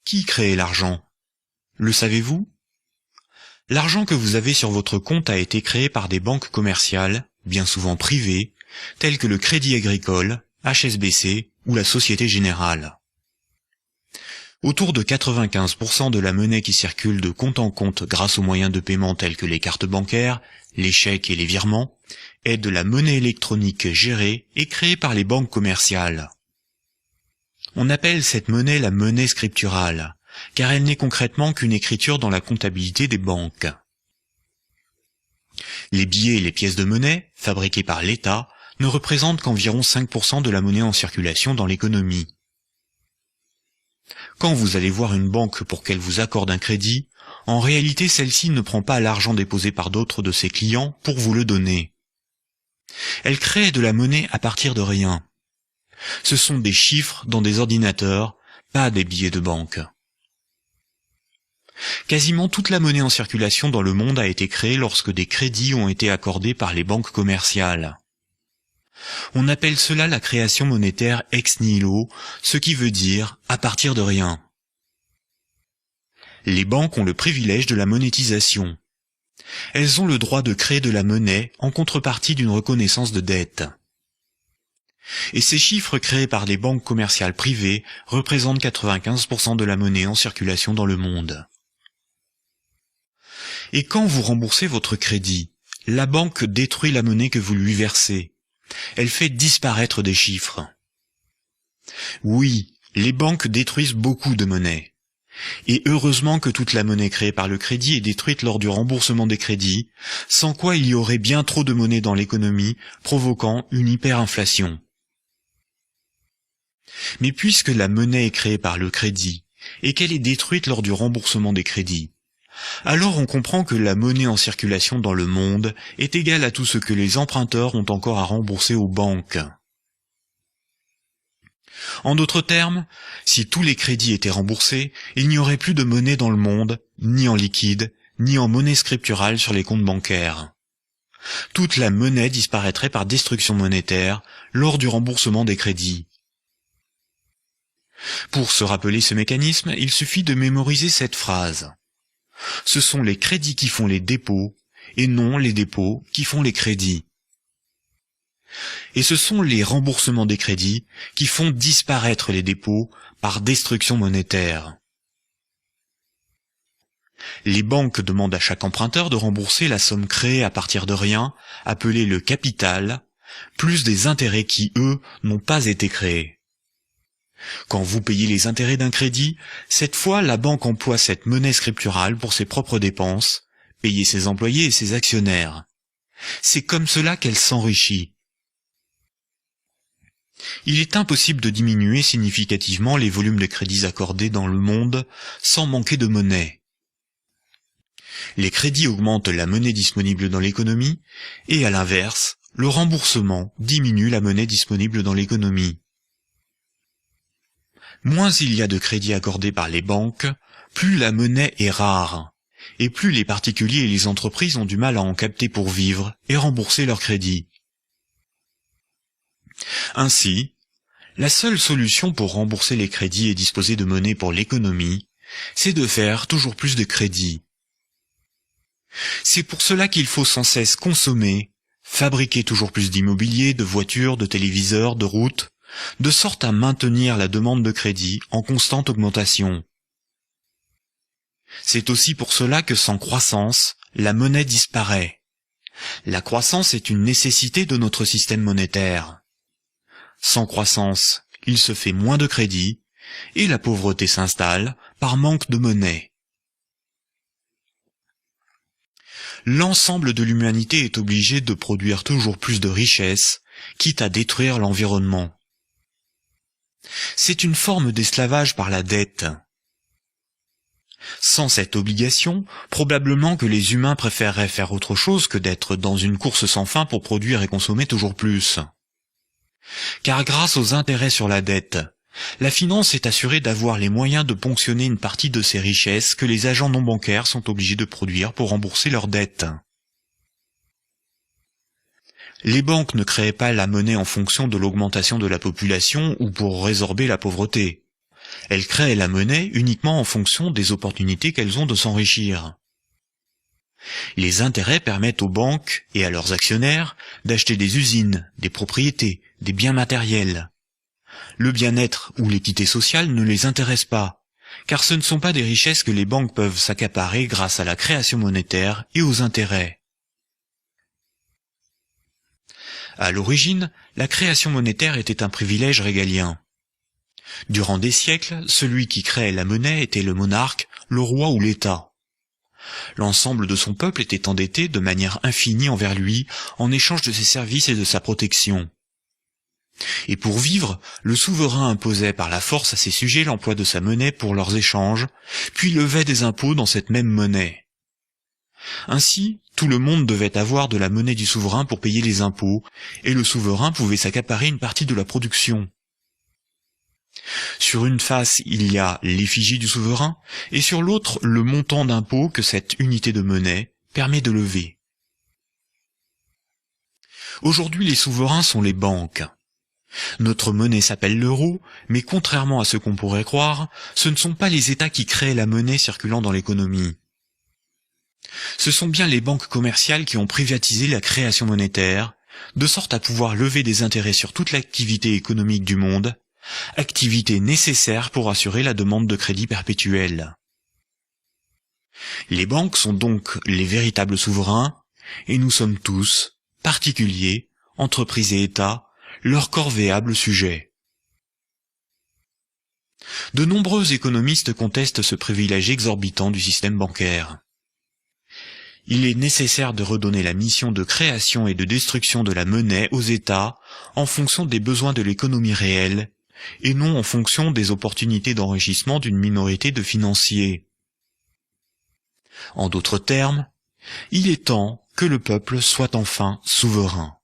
Qui crée l'argent? Le savez-vous? L'argent que vous avez sur votre compte a été créé par des banques commerciales, bien souvent privées, telles que le Crédit Agricole, HSBC ou la Société Générale. Autour de 95% de la monnaie qui circule de compte en compte grâce aux moyens de paiement tels que les cartes bancaires, les chèques et les virements, est de la monnaie électronique gérée et créée par les banques commerciales. On appelle cette monnaie la monnaie scripturale, car elle n'est concrètement qu'une écriture dans la comptabilité des banques. Les billets et les pièces de monnaie, fabriquées par l'État, ne représentent qu'environ 5% de la monnaie en circulation dans l'économie. Quand vous allez voir une banque pour qu'elle vous accorde un crédit, en réalité celle-ci ne prend pas l'argent déposé par d'autres de ses clients pour vous le donner. Elle crée de la monnaie à partir de rien. Ce sont des chiffres dans des ordinateurs, pas des billets de banque. Quasiment toute la monnaie en circulation dans le monde a été créée lorsque des crédits ont été accordés par les banques commerciales. On appelle cela la création monétaire ex nihilo, ce qui veut dire à partir de rien. Les banques ont le privilège de la monétisation. Elles ont le droit de créer de la monnaie en contrepartie d'une reconnaissance de dette. Et ces chiffres créés par des banques commerciales privées représentent 95% de la monnaie en circulation dans le monde. Et quand vous remboursez votre crédit, la banque détruit la monnaie que vous lui versez. Elle fait disparaître des chiffres. Oui, les banques détruisent beaucoup de monnaie. Et heureusement que toute la monnaie créée par le crédit est détruite lors du remboursement des crédits, sans quoi il y aurait bien trop de monnaie dans l'économie, provoquant une hyperinflation. Mais puisque la monnaie est créée par le crédit, et qu'elle est détruite lors du remboursement des crédits, alors on comprend que la monnaie en circulation dans le monde est égale à tout ce que les emprunteurs ont encore à rembourser aux banques. En d'autres termes, si tous les crédits étaient remboursés, il n'y aurait plus de monnaie dans le monde, ni en liquide, ni en monnaie scripturale sur les comptes bancaires. Toute la monnaie disparaîtrait par destruction monétaire lors du remboursement des crédits. Pour se rappeler ce mécanisme, il suffit de mémoriser cette phrase. Ce sont les crédits qui font les dépôts, et non les dépôts qui font les crédits. Et ce sont les remboursements des crédits qui font disparaître les dépôts par destruction monétaire. Les banques demandent à chaque emprunteur de rembourser la somme créée à partir de rien, appelée le capital, plus des intérêts qui, eux, n'ont pas été créés. Quand vous payez les intérêts d'un crédit, cette fois la banque emploie cette monnaie scripturale pour ses propres dépenses, payer ses employés et ses actionnaires. C'est comme cela qu'elle s'enrichit. Il est impossible de diminuer significativement les volumes de crédits accordés dans le monde sans manquer de monnaie. Les crédits augmentent la monnaie disponible dans l'économie et à l'inverse, le remboursement diminue la monnaie disponible dans l'économie. Moins il y a de crédits accordés par les banques, plus la monnaie est rare, et plus les particuliers et les entreprises ont du mal à en capter pour vivre et rembourser leurs crédits. Ainsi, la seule solution pour rembourser les crédits et disposer de monnaie pour l'économie, c'est de faire toujours plus de crédits. C'est pour cela qu'il faut sans cesse consommer, fabriquer toujours plus d'immobilier, de voitures, de téléviseurs, de routes, de sorte à maintenir la demande de crédit en constante augmentation. C'est aussi pour cela que sans croissance, la monnaie disparaît. La croissance est une nécessité de notre système monétaire. Sans croissance, il se fait moins de crédit, et la pauvreté s'installe par manque de monnaie. L'ensemble de l'humanité est obligé de produire toujours plus de richesses, quitte à détruire l'environnement. C'est une forme d'esclavage par la dette. Sans cette obligation, probablement que les humains préféreraient faire autre chose que d'être dans une course sans fin pour produire et consommer toujours plus. Car grâce aux intérêts sur la dette, la finance est assurée d'avoir les moyens de ponctionner une partie de ces richesses que les agents non bancaires sont obligés de produire pour rembourser leurs dettes. Les banques ne créaient pas la monnaie en fonction de l'augmentation de la population ou pour résorber la pauvreté. Elles créent la monnaie uniquement en fonction des opportunités qu'elles ont de s'enrichir. Les intérêts permettent aux banques et à leurs actionnaires d'acheter des usines, des propriétés, des biens matériels. Le bien-être ou l'équité sociale ne les intéressent pas, car ce ne sont pas des richesses que les banques peuvent s'accaparer grâce à la création monétaire et aux intérêts. À l'origine, la création monétaire était un privilège régalien. Durant des siècles, celui qui créait la monnaie était le monarque, le roi ou l'État. L'ensemble de son peuple était endetté de manière infinie envers lui en échange de ses services et de sa protection. Et pour vivre, le souverain imposait par la force à ses sujets l'emploi de sa monnaie pour leurs échanges, puis levait des impôts dans cette même monnaie. Ainsi, tout le monde devait avoir de la monnaie du souverain pour payer les impôts, et le souverain pouvait s'accaparer une partie de la production. Sur une face, il y a l'effigie du souverain, et sur l'autre, le montant d'impôt que cette unité de monnaie permet de lever. Aujourd'hui, les souverains sont les banques. Notre monnaie s'appelle l'euro, mais contrairement à ce qu'on pourrait croire, ce ne sont pas les États qui créent la monnaie circulant dans l'économie. Ce sont bien les banques commerciales qui ont privatisé la création monétaire, de sorte à pouvoir lever des intérêts sur toute l'activité économique du monde, activité nécessaire pour assurer la demande de crédit perpétuel. Les banques sont donc les véritables souverains, et nous sommes tous, particuliers, entreprises et États, leurs corvéables sujets. De nombreux économistes contestent ce privilège exorbitant du système bancaire. Il est nécessaire de redonner la mission de création et de destruction de la monnaie aux États en fonction des besoins de l'économie réelle, et non en fonction des opportunités d'enrichissement d'une minorité de financiers. En d'autres termes, il est temps que le peuple soit enfin souverain.